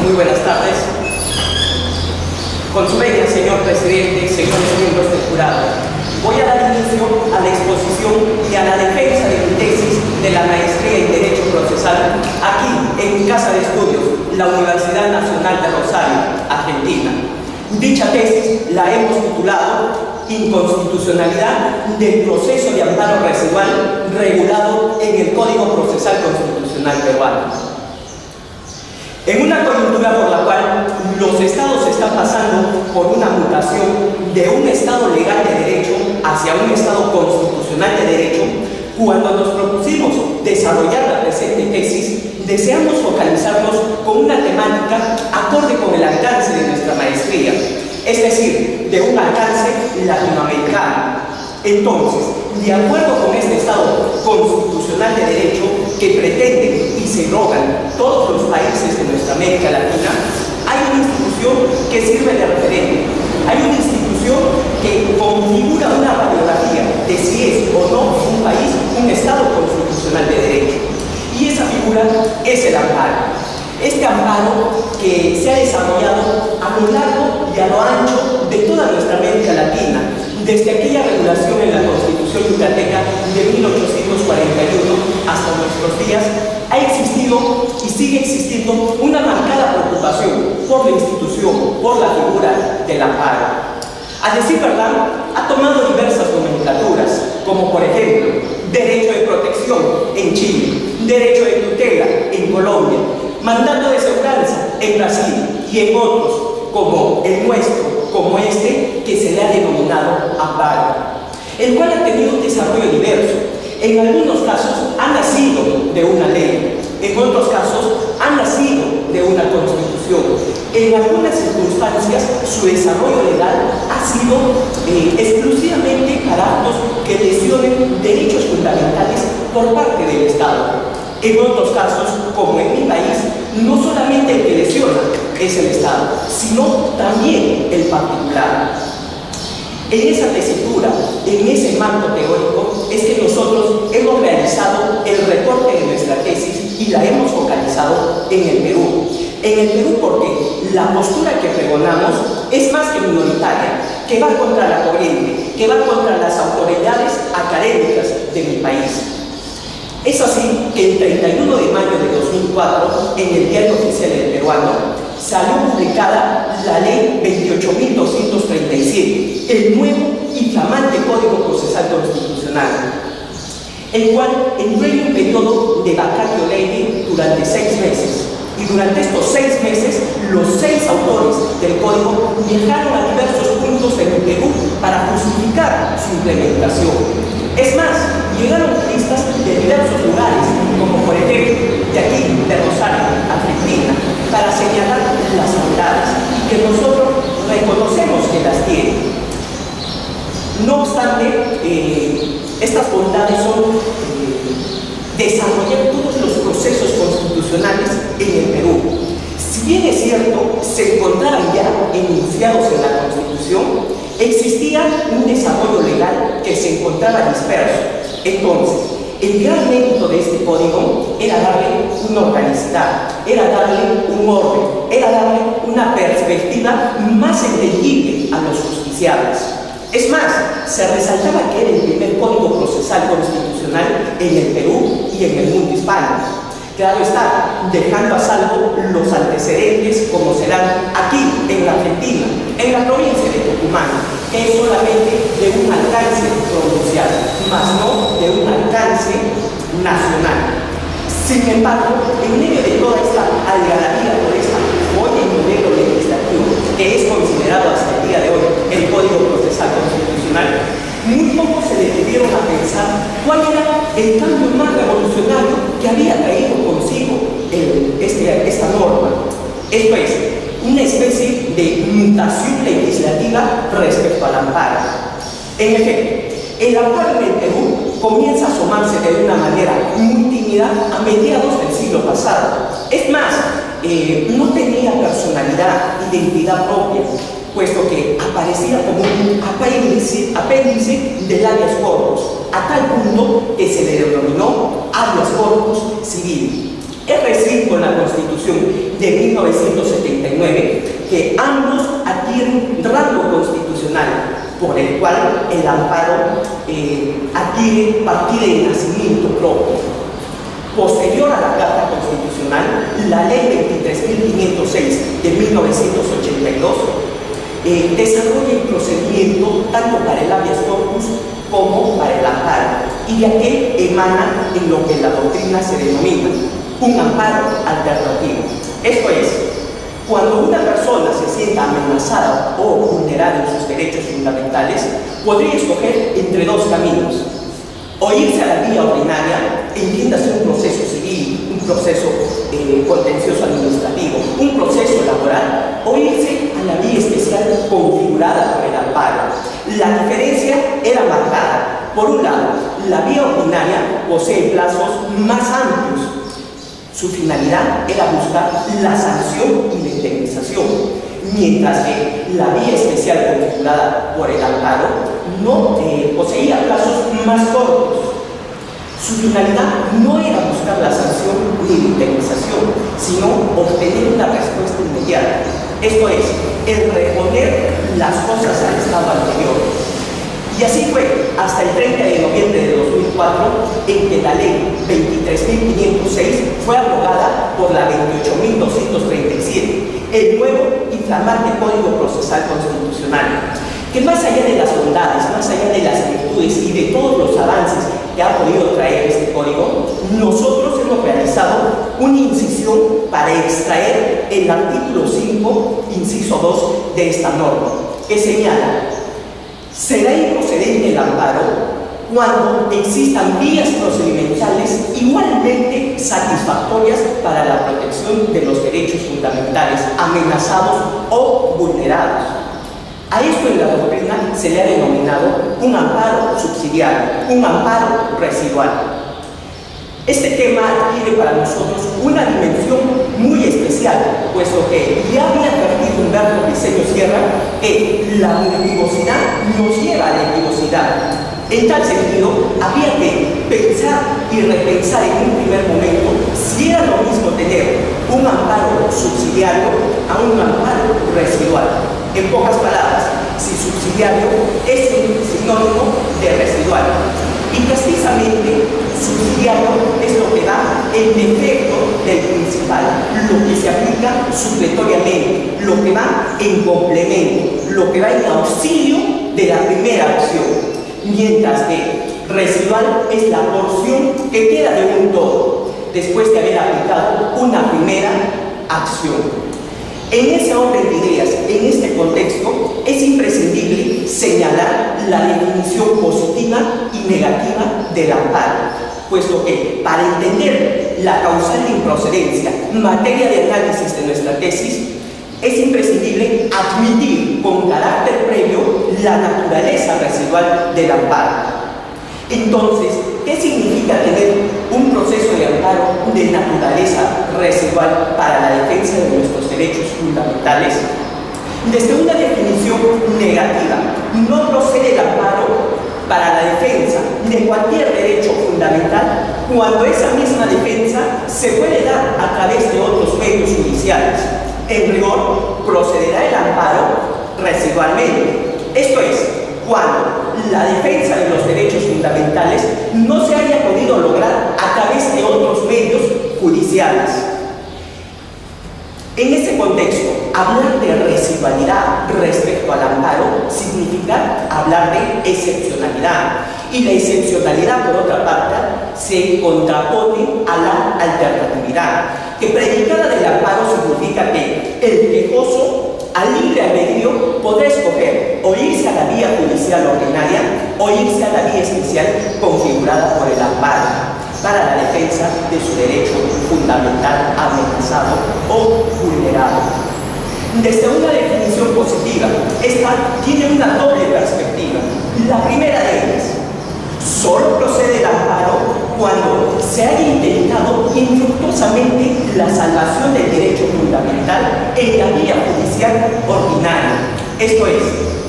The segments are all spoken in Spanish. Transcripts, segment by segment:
Muy buenas tardes. Con su venia, señor presidente, señores miembros del jurado, voy a dar inicio a la exposición y a la defensa de mi tesis de la maestría en Derecho Procesal aquí, en mi casa de estudios, la Universidad Nacional de Rosario, Argentina. Dicha tesis la hemos titulado Inconstitucionalidad del proceso de amparo residual regulado en el Código Procesal Constitucional peruano. En una coyuntura por la cual los estados están pasando por una mutación de un estado legal de derecho hacia un estado constitucional de derecho, cuando nos propusimos desarrollar la presente tesis, deseamos focalizarnos con una temática acorde con el alcance de nuestra maestría, es decir, de un alcance latinoamericano. Entonces, de acuerdo con este Estado constitucional de derecho que pretenden y se rogan todos los países de nuestra América Latina, hay una institución que sirve de referente, hay una institución que configura una radiografía de si es o no un país, un Estado constitucional de derecho. Y esa figura es el amparo. Este amparo que se ha desarrollado a lo largo y a lo ancho de toda nuestra América Latina, desde aquella regulación en la Constitución yucateca de 1841 hasta nuestros días, ha existido y sigue existiendo una marcada preocupación por la institución, por la figura del amparo. A decir verdad, ha tomado diversas nomenclaturas, como por ejemplo, derecho de protección en Chile, derecho de tutela en Colombia, mandato de seguranza en Brasil y en otros, como el nuestro, como este, que se le ha denominado amparo, el cual ha tenido un desarrollo diverso. En algunos casos ha nacido de una ley, en otros casos ha nacido de una constitución. En algunas circunstancias su desarrollo legal ha sido exclusivamente para actos que lesionen derechos fundamentales por parte del Estado. En otros casos, como en mi país, no solamente el que lesiona es el Estado, sino también el particular. En esa tesitura, en ese marco teórico, es que nosotros hemos realizado el recorte de nuestra tesis y la hemos focalizado en el Perú. En el Perú porque la postura que pregonamos es más que minoritaria, que va contra la corriente, que va contra las autoridades académicas de mi país. Es así que el 31 de mayo de 2004, en el Diario Oficial del Peruano, salió publicada la Ley 28.237, el nuevo y flamante Código Procesal Constitucional, el cual entró en un periodo de vacatio legis durante 6 meses. Y durante estos 6 meses, los 6 autores del Código viajaron a diversos puntos en el Perú para justificar su implementación. Es más, llegaron turistas de diversos lugares, como por ejemplo, de aquí, de Rosario, Argentina, para señalar las bondades que nosotros reconocemos que las tienen. No obstante, estas bondades son desarrollar todos los procesos constitucionales en el Perú. Si bien es cierto, se encontraban ya enunciados en la Constitución, existía un desarrollo legal que se encontraba disperso. Entonces, el gran mérito de este código era darle una organicidad, era darle un orden, era darle una perspectiva más entendible a los justiciables. Es más, se resaltaba que era el primer código procesal constitucional en el Perú y en el mundo hispano. Claro está, dejando a salvo los antecedentes como serán aquí en la Argentina, en la provincia de Tucumán, que es solamente de un alcance provincial, más no de un alcance nacional. Sin embargo, en medio de toda esta algarabía por esta joya y modelo legislativo que es considerado hasta el día de hoy el Código Procesal Constitucional, muy poco se detuvieron a pensar cuál era el cambio más revolucionario que había traído consigo esta norma. Esto es, una especie de mutación legislativa respecto al amparo. En efecto, el amparo en el Perú comienza a asomarse de una manera muy tímida a mediados del siglo pasado. Es más, no tenía personalidad, identidad propia, puesto que aparecía como un apéndice del habeas corpus, a tal punto que se le denominó habeas corpus civil. Es decir, con la Constitución de 1979, que ambos adquieren rango constitucional, por el cual el amparo adquiere partida de nacimiento propio. Posterior a la Carta Constitucional, la Ley 23.506 de 1982 desarrolla el procedimiento tanto para el habeas corpus como para el amparo, y de aquel emana en lo que la doctrina se denomina un amparo alternativo. Esto es, cuando una persona se sienta amenazada o vulnerada en sus derechos fundamentales, podría escoger entre dos caminos: o irse a la vía ordinaria, entiéndase un proceso civil, un proceso contencioso administrativo, un proceso laboral, o irse a la vía especial configurada por el amparo. La diferencia era marcada. Por un lado, la vía ordinaria posee plazos más amplios. Su finalidad era buscar la sanción y la indemnización, mientras que la vía especial configurada por el amparo no poseía plazos más cortos. Su finalidad no era buscar la sanción ni la indemnización, sino obtener una respuesta inmediata. Esto es, el reponer las cosas al estado anterior. Y así fue hasta el 30 de noviembre de 2004, en que la Ley 23.506 fue abrogada por la 28.237, el nuevo y flamante Código Procesal Constitucional, que más allá de las bondades, más allá de las virtudes y de todos los avances que ha podido traer este código, nosotros hemos realizado una incisión para extraer el artículo 5, inciso 2 de esta norma, que señala: será improcedente el amparo cuando existan vías procedimentales igualmente satisfactorias para la protección de los derechos fundamentales amenazados o vulnerados. A esto en la doctrina se le ha denominado un amparo subsidiario, un amparo residual. Este tema adquiere para nosotros una dimensión muy especial, puesto que ya había advertido Humberto Briceño Sierra que la univocidad nos lleva a la equivocidad. En tal sentido, había que pensar y repensar en un primer momento si era lo mismo tener un amparo subsidiario a un amparo residual. En pocas palabras, si subsidiario es un sinónimo de residual. Y precisamente subsidiario es lo que da el defecto del principal, lo que se aplica supletoriamente, lo que va en complemento, lo que va en auxilio de la primera acción. Mientras que residual es la porción que queda de un todo, después de haber aplicado una primera acción. En ese orden de ideas, en este contexto, es imprescindible señalar la definición positiva y negativa del amparo, puesto que para entender la causal de improcedencia, materia de análisis de nuestra tesis, es imprescindible admitir con carácter previo la naturaleza residual del amparo. Entonces, ¿qué significa tener un proceso de amparo de naturaleza residual para la defensa de nuestros derechos fundamentales? Desde una definición negativa, no procede el amparo para la defensa de cualquier derecho fundamental cuando esa misma defensa se puede dar a través de otros medios judiciales. En rigor, procederá el amparo residualmente. Esto es, cuando la defensa de los derechos fundamentales no se haya podido lograr a través de otros medios judiciales. En este contexto, hablar de residualidad respecto al amparo significa hablar de excepcionalidad. Y la excepcionalidad, por otra parte, se contrapone a la alternatividad, que predicada del amparo significa que el quejoso al libre albedrío podrá escoger o irse a la vía judicial ordinaria o irse a la vía especial configurada por el amparo para la defensa de su derecho fundamental amenazado o vulnerado. Desde una definición positiva, esta tiene una doble perspectiva. La primera de ellas: solo procede el amparo cuando se haya intentado infructuosamente la salvación del derecho fundamental en la vía judicial ordinaria. Esto es,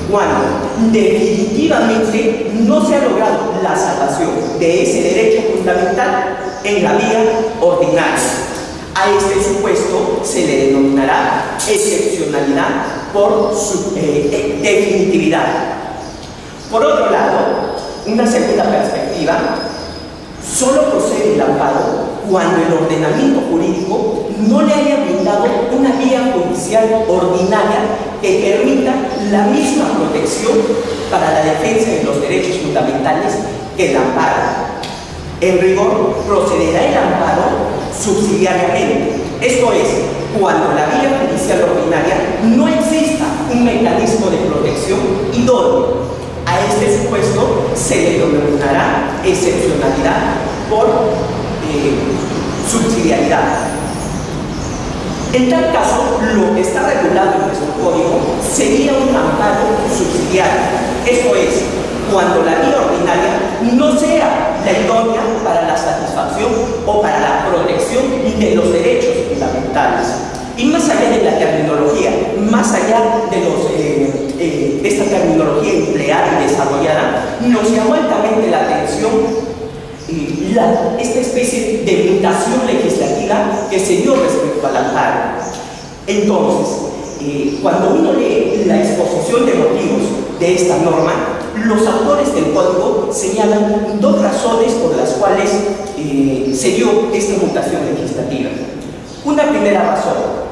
cuando definitivamente no se ha logrado la salvación de ese derecho fundamental en la vía ordinaria. A este supuesto se le denominará excepcionalidad por su definitividad. Por otro lado, una segunda perspectiva, solo procede el amparo cuando el ordenamiento jurídico no le haya brindado una vía judicial ordinaria que permita la misma protección para la defensa de los derechos fundamentales que el amparo. En rigor, procederá el amparo subsidiariamente, esto es, cuando la vía judicial ordinaria no exista un mecanismo de protección idóneo. A este supuesto se le denominará excepcionalidad por subsidiariedad. En tal caso, lo que está regulado en nuestro código sería un amparo subsidiario, esto es, cuando la vía ordinaria no sea la idónea para la satisfacción o para la protección de los derechos fundamentales. Y más allá de la terminología, más allá de esta terminología empleada y desarrollada, nos llamó altamente la atención esta especie de limitación legislativa que se dio respecto al amparo. Entonces, cuando uno lee la exposición de motivos de esta norma, los autores del código señalan dos razones por las cuales se dio esta mutación legislativa. Una primera razón: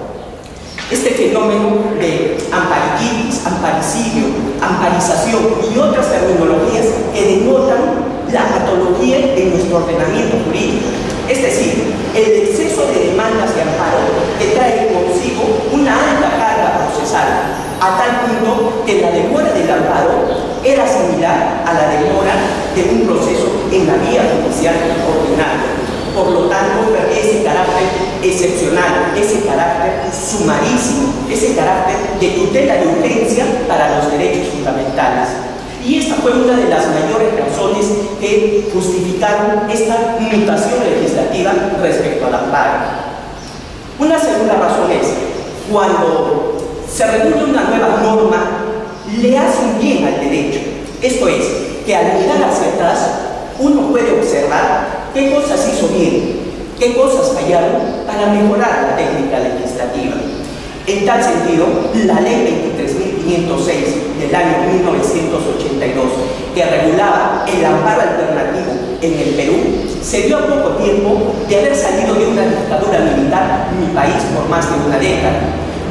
este fenómeno de amparititis, amparicidio, amparización y otras terminologías que denotan la patología de nuestro ordenamiento jurídico, es decir, el exceso de demandas de amparo que trae consigo una alta carga procesal, a tal punto que la demora del amparo era similar a la demora de un proceso en la vía judicial ordinaria. Por lo tanto, ese carácter excepcional, ese carácter sumarísimo, ese carácter de tutela de urgencia para los derechos fundamentales. Y esta fue una de las mayores razones que justificaron esta mutación legislativa respecto al amparo. Una segunda razón es, cuando se regula una nueva norma, le hace un bien al derecho. Esto es, que al mirar hacia atrás, uno puede observar qué cosas hizo bien, qué cosas fallaron para mejorar la técnica legislativa. En tal sentido, la Ley 23.506 del año 1982, que regulaba el amparo alternativo en el Perú, se dio a poco tiempo de haber salido de una dictadura militar en mi país por más de una década.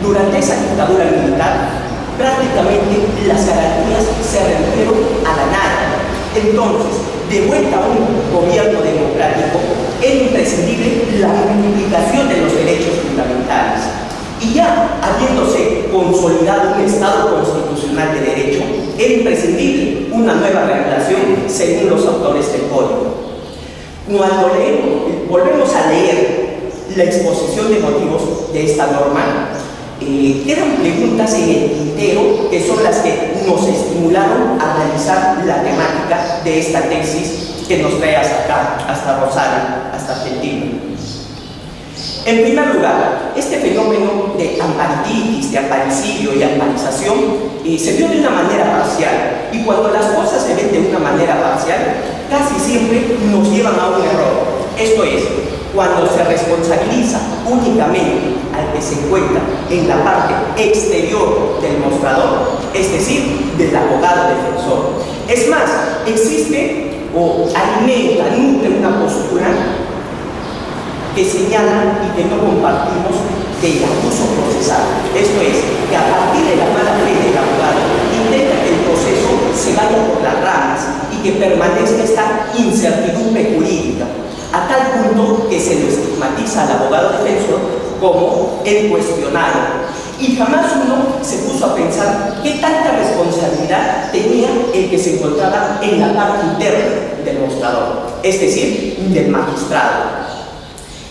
Durante esa dictadura militar, prácticamente las garantías se redujeron a la nada. Entonces, de vuelta a un gobierno democrático, era imprescindible la multiplicación de los derechos fundamentales. Y ya habiéndose consolidado un Estado constitucional de derecho, era imprescindible una nueva regulación según los autores del código. Cuando volvemos a leer la exposición de motivos de esta norma, quedan preguntas en el tintero que son las que nos estimularon a analizar la temática de esta tesis que nos trae hasta acá, hasta Rosario, hasta Argentina. En primer lugar, este fenómeno de amparititis, de amparicidio y amparización se dio de una manera parcial, y cuando las cosas se ven de una manera parcial, casi siempre nos llevan a un error. Esto es, cuando se responsabiliza únicamente al que se encuentra en la parte exterior del mostrador, es decir, del abogado defensor. Es más, existe o alimenta, nutre una postura que señala y que no compartimos del abuso procesal. Esto es, que a partir de la mala fe del abogado intenta que el proceso se vaya por las ramas y que permanezca esta incertidumbre jurídica, a tal punto que se lo estigmatiza al abogado defensor como el cuestionado. Y jamás uno se puso a pensar qué tanta responsabilidad tenía el que se encontraba en la parte interna del mostrador, es decir, del magistrado.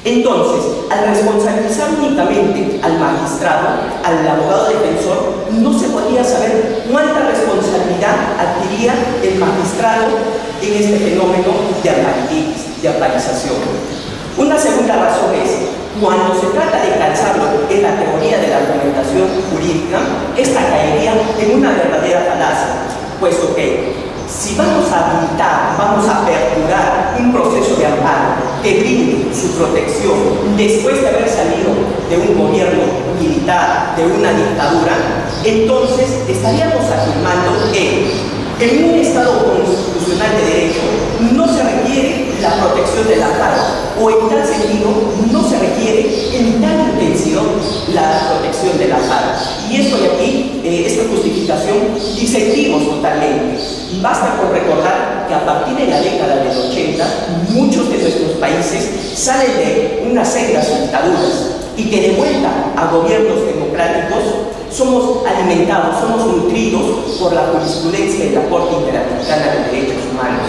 Entonces, al responsabilizar únicamente al magistrado, al abogado defensor, no se podía saber cuánta responsabilidad adquiría el magistrado en este fenómeno de amparititis, de amparización. Una segunda razón es, cuando se trata de calzarlo en la teoría de la argumentación jurídica, esta caería en una verdadera falacia, puesto que si vamos a habilitar, vamos a aperturar un proceso de amparo que brinde su protección después de haber salido de un gobierno militar, de una dictadura, entonces estaríamos afirmando que en un Estado constitucional de derecho no se requiere la protección del amparo, o en tal sentido no se requiere en tal intensidad la protección del amparo. Y esto de aquí, esta justificación, disentimos totalmente. Basta con recordar que a partir de la década del 80, muchos de nuestros países salen de unas sendas dictaduras y que de vuelta a gobiernos democráticos somos alimentados, somos nutridos por la jurisprudencia de la Corte Interamericana de Derechos Humanos.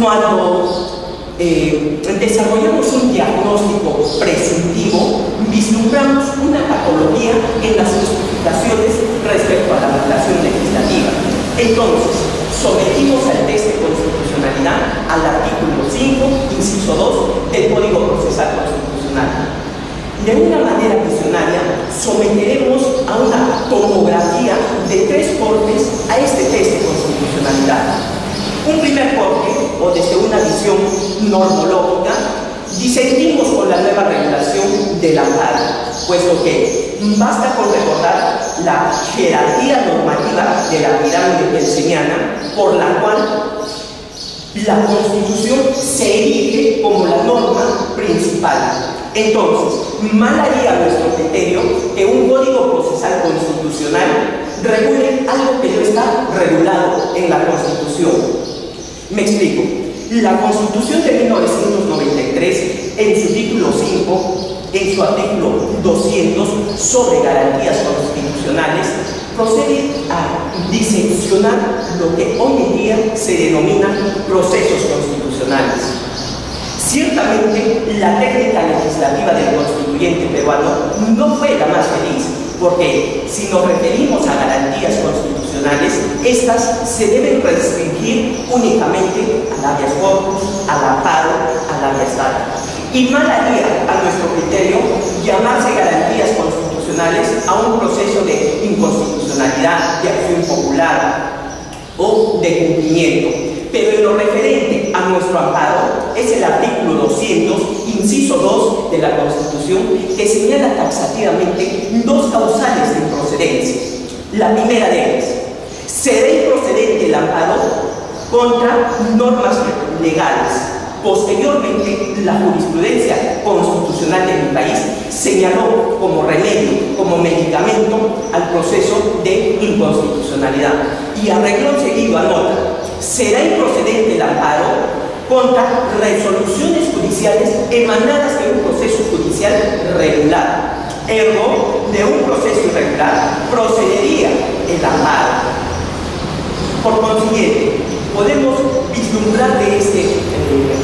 Cuando desarrollamos un diagnóstico presuntivo, vislumbramos una patología en las justificaciones respecto a la regulación legislativa. Entonces, sometimos al test de constitucionalidad al artículo 5, inciso 2 del Código Procesal Constitucional. De una manera visionaria, someteremos a una tomografía de 3 cortes a este test de constitucionalidad. Un primer corte, o desde una visión normológica, disentimos con la nueva regulación del amparo, puesto que basta con recordar la jerarquía normativa de la pirámide kelseniana, por la cual la Constitución se erige como la norma principal. Entonces, mal haría a nuestro criterio que un código procesal constitucional regule algo que no está regulado en la Constitución. Me explico. La Constitución de 1993, en su título 5, en su artículo 200, sobre garantías constitucionales, procede a diseccionar lo que hoy en día se denomina procesos constitucionales. Ciertamente, la técnica legislativa del constituyente peruano no fue la más feliz, porque si nos referimos a garantías constitucionales, estas se deben restringir únicamente al habeas corpus, al amparo, al habeas data. Y mal haría, a nuestro criterio, llamarse garantías constitucionales a un proceso de inconstitucionalidad, de acción popular o de cumplimiento. Pero en lo referente a nuestro amparo, es el artículo 200, inciso 2 de la Constitución, que señala taxativamente 2 causales de improcedencia. La primera de ellas: será improcedente el amparo contra normas legales. Posteriormente, la jurisprudencia constitucional de mi país señaló como remedio, como medicamento al proceso de inconstitucionalidad. Y a renglón seguido anota: será improcedente el amparo contra resoluciones judiciales emanadas de un proceso judicial regular. Ergo, de un proceso irregular procedería el amparo. Por consiguiente, podemos vislumbrar de este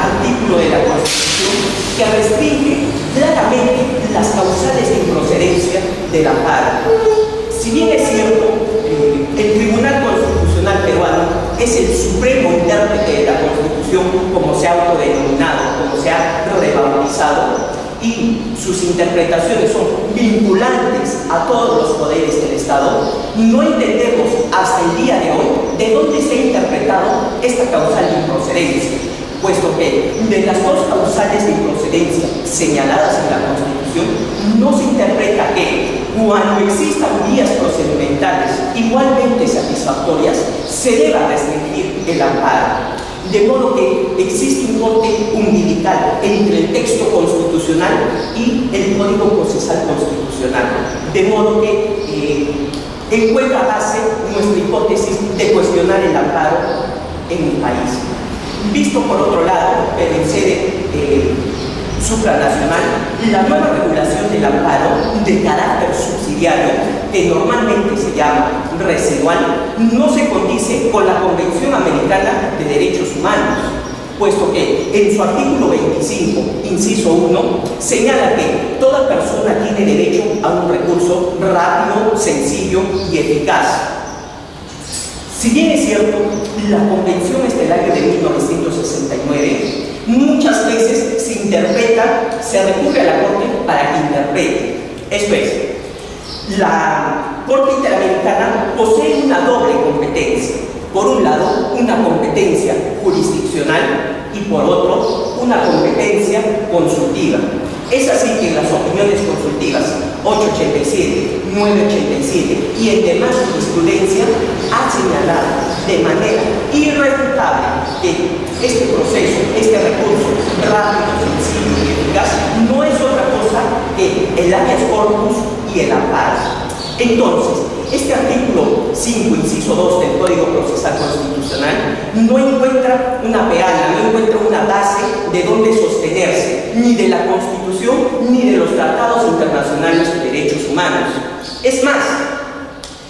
artículo de la Constitución que restringe claramente las causales de improcedencia del amparo. Si bien es cierto, el Tribunal Constitucional peruano es el supremo intérprete de la Constitución, como se ha autodenominado, como se ha rebautizado, y sus interpretaciones son vinculantes a todos los poderes del Estado, no entendemos hasta el día de hoy de dónde está interpretado esta causal de improcedencia, puesto que de las 2 causales de improcedencia señaladas en la Constitución no se interpreta que cuando existan vías procedimentales igualmente satisfactorias se deba restringir el amparo. De modo que existe un corte umbilical entre el texto constitucional y el Código Procesal Constitucional, de modo que encuentra base nuestra hipótesis de cuestionar el amparo en el país. Visto por otro lado, pero en sede supranacional, la nueva regulación del amparo de carácter subsidiario, que normalmente se llama residual, no se condice con la Convención Americana de Derechos Humanos, puesto que en su artículo 25, inciso 1, señala que toda persona tiene derecho a un recurso rápido, sencillo y eficaz. Si bien es cierto, la Convención es del año de 1969, muchas veces se interpreta, se recurre a la Corte para que interprete. Esto es, la Corte Interamericana posee una doble competencia. Por un lado, una competencia jurisdiccional y por otro, una competencia consultiva. Es así que en las opiniones consultivas 887, 987 y en demás jurisprudencia ha señalado de manera irrefutable que este proceso, este recurso rápido, sencillo y eficaz no es otra cosa que el habeas corpus y el amparo. Entonces, este artículo 5, inciso 2 del Código Procesal Constitucional no encuentra una peana, no encuentra una base de donde sostenerse, ni de la Constitución ni de los tratados internacionales de derechos humanos. Es más,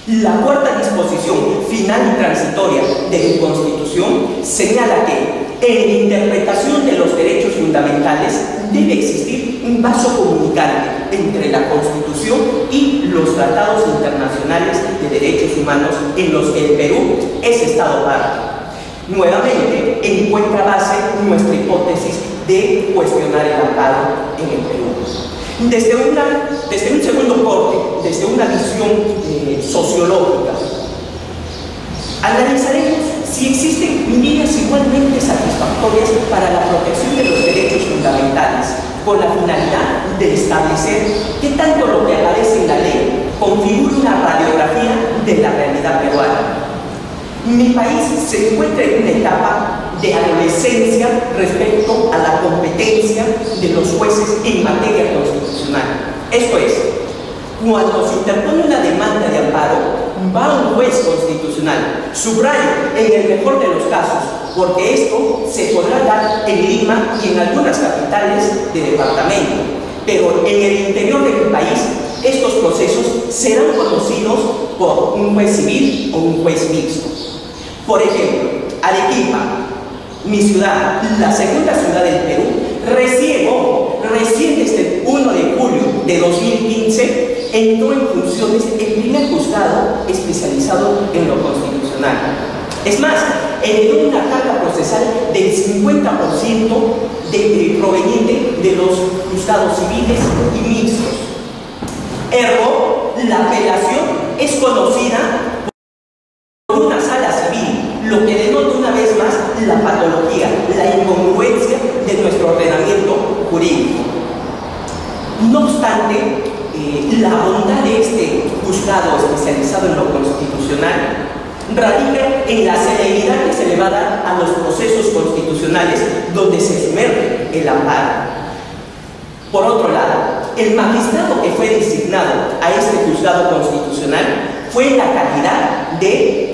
la cuarta disposición final y transitoria de mi Constitución señala que en la interpretación de los derechos fundamentales debe existir un vaso comunicante entre la Constitución y los tratados internacionales de derechos humanos en los que el Perú es Estado parte. Nuevamente encuentra base nuestra hipótesis de cuestionar el amparo en el Perú. Desde un segundo corte, desde una visión sociológica, analizaremos si existen vías igualmente satisfactorias para la protección de los derechos fundamentales, con la finalidad de establecer que tanto lo que aparece en la ley configura una radiografía de la realidad peruana. Mi país se encuentra en una etapa de adolescencia respecto a la competencia de los jueces en materia constitucional. Esto es, cuando se interpone una demanda de amparo, va un juez constitucional. Subrayo, en el mejor de los casos, porque esto se podrá dar en Lima y en algunas capitales de departamento. Pero en el interior de mi país, estos procesos serán conocidos por un juez civil o un juez mixto. Por ejemplo, Arequipa, mi ciudad, la segunda ciudad del Perú, recién desde el 1 de julio de 2015 entró en funciones el primer juzgado especializado en lo constitucional. Es más, heredó una carga procesal del 50% proveniente de los juzgados civiles y mixtos. Ergo, la apelación es conocida por una sala civil, lo que denota una vez más la patología, la incongruencia de nuestro ordenamiento jurídico. No obstante, la bondad de este juzgado especializado en lo constitucional radica en la celeridad que se le va a dar a los procesos constitucionales donde se sumerge el amparo. Por otro lado, el magistrado que fue designado a este juzgado constitucional fue en la calidad de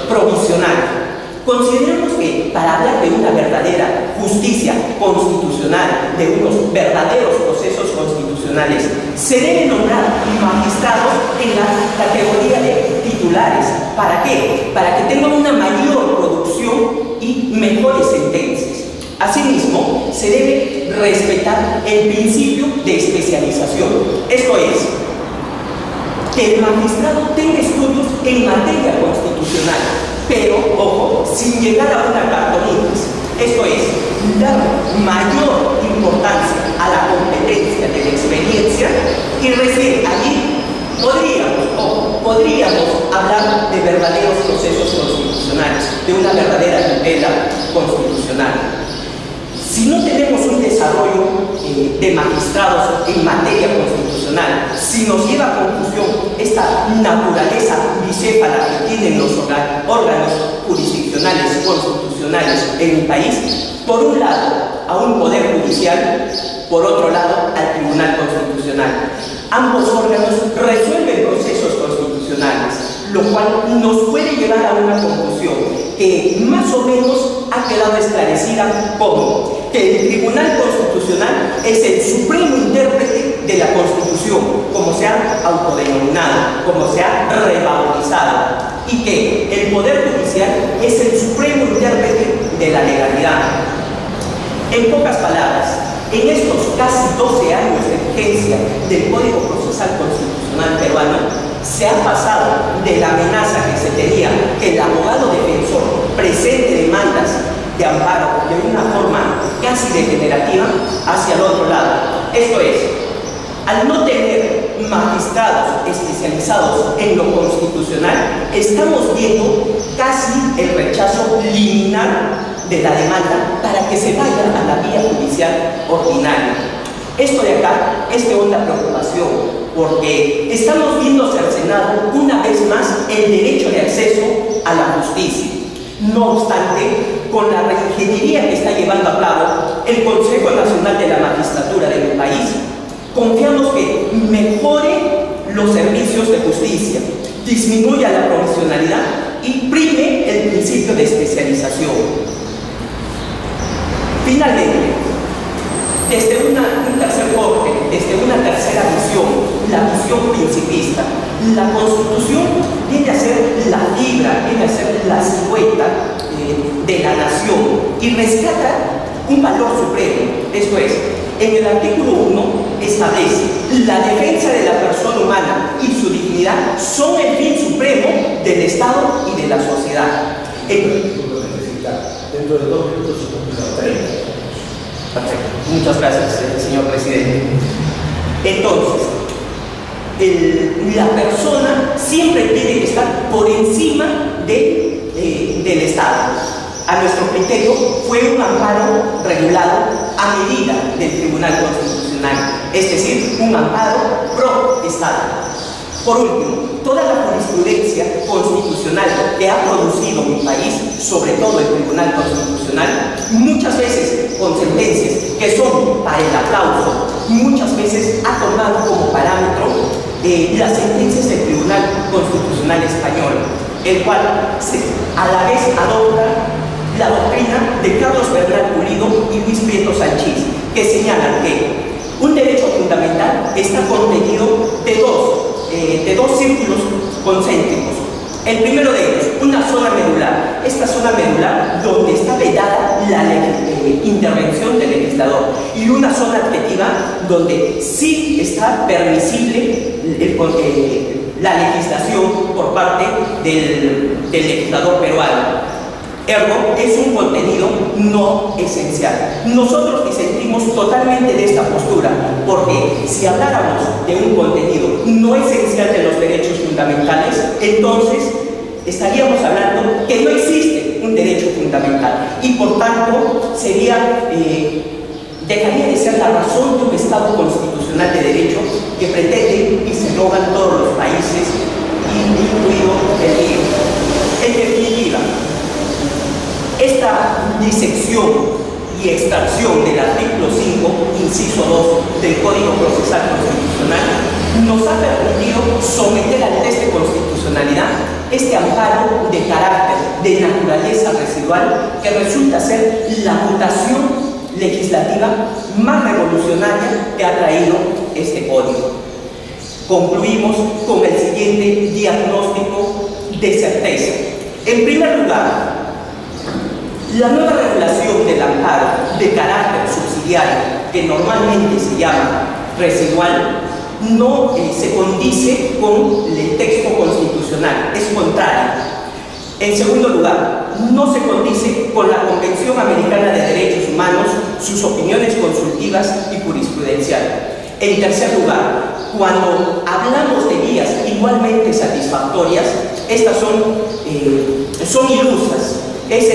provisional. Consideramos que para hablar de una verdadera justicia constitucional, de unos verdaderos procesos constitucionales, se deben nombrar magistrados en la categoría de titulares. ¿Para qué? Para que tengan una mayor producción y mejores sentencias. Asimismo, se debe respetar el principio de especialización. Esto es, que el magistrado tenga estudios en materia constitucional, pero, ojo, sin llegar a una cartonitis. Esto es, dar mayor importancia a la competencia de la experiencia y recién allí podríamos hablar de verdaderos procesos constitucionales, de una verdadera tutela constitucional. Si no tenemos un desarrollo de magistrados en materia constitucional, si nos lleva a confusión esta naturaleza bicéfala que tienen los órganos jurisdiccionales y constitucionales en el país, por un lado a un poder judicial, por otro lado al Tribunal Constitucional. Ambos órganos resuelven procesos constitucionales, lo cual nos puede llevar a una conclusión que más o menos ha quedado esclarecida como que el Tribunal Constitucional es el supremo intérprete de la Constitución, como se ha autodenominado, como se ha rebautizado, y que el Poder Judicial es el supremo intérprete de la legalidad. En pocas palabras, en estos casi 12 años de vigencia del Código Procesal Constitucional peruano, se ha pasado de la amenaza que se tenía que el abogado defensor presente demandas de amparo de una forma casi degenerativa hacia el otro lado. Esto es, al no tener magistrados especializados en lo constitucional, estamos viendo casi el rechazo liminar de la demanda para que se vaya a la vía judicial ordinaria. Esto de acá es de honda preocupación, porque estamos viendo cercenado una vez más el derecho de acceso a la justicia. No obstante, con la reingeniería que está llevando a cabo el Consejo Nacional de la Magistratura de mi país, confiamos que mejore los servicios de justicia, disminuya la provisionalidad y prime el principio de especialización. Finalmente, desde un tercer corte, desde una tercera visión, la visión principista, la Constitución viene a ser la fibra, viene a ser la silueta de la nación y rescata un valor supremo. Esto es, en el artículo 1 establece la defensa de la persona humana y su dignidad son el fin supremo del Estado y de la sociedad. Dentro de 2 minutos se cumple 30. Perfecto. Muchas gracias, señor presidente. Entonces, la persona siempre tiene que estar por encima del Estado. A nuestro criterio, fue un amparo regulado a medida del Tribunal Constitucional, es decir, un amparo pro-Estado. Por último, toda la jurisprudencia constitucional que ha producido mi país, sobre todo el Tribunal Constitucional, muchas veces con sentencias que son para el aplauso, muchas veces ha tomado como parámetro las sentencias del Tribunal Constitucional Español, el cual a la vez adopta la doctrina de Carlos Bernal Pulido y Luis Prieto Sanchís, que señalan que un derecho fundamental está contenido de dos círculos concéntricos. El primero de ellos, una zona medular. Esta zona medular donde está vedada la intervención del legislador, y una zona adjetiva donde sí está permisible la legislación por parte del legislador peruano. Ergo, es un contenido no esencial. Nosotros disentimos totalmente de esta postura, porque si habláramos de un contenido no esencial de los derechos fundamentales, entonces estaríamos hablando que no existe un derecho fundamental y por tanto dejaría de ser la razón de un Estado constitucional de derecho que pretende y se roban todos los países, incluido el mío. En definitiva, esta disección y extracción del artículo 5, inciso 2 del Código Procesal Constitucional nos ha permitido someter al test de constitucionalidad este amparo de carácter de naturaleza residual que resulta ser la mutación legislativa más revolucionaria que ha traído este código. Concluimos con el siguiente diagnóstico de certeza. En primer lugar, la nueva regulación del amparo de carácter subsidiario, que normalmente se llama residual, no se condice con el texto constitucional, es contrario. En segundo lugar, no se condice con la Convención Americana de Derechos Humanos, sus opiniones consultivas y jurisprudenciales. En tercer lugar, cuando hablamos de vías igualmente satisfactorias, estas son ilusas. Es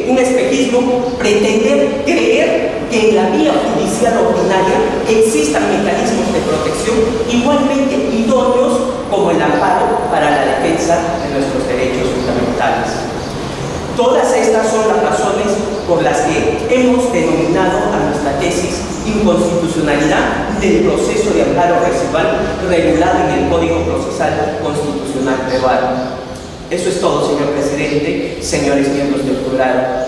un espejismo pretender creer que en la vía judicial ordinaria existan mecanismos de protección igualmente idóneos como el amparo para la defensa de nuestros derechos fundamentales. Todas estas son las razones por las que hemos denominado a nuestra tesis inconstitucionalidad del proceso de amparo residual regulado en el Código Procesal Constitucional peruano. Eso es todo, señor presidente, señores miembros del jurado.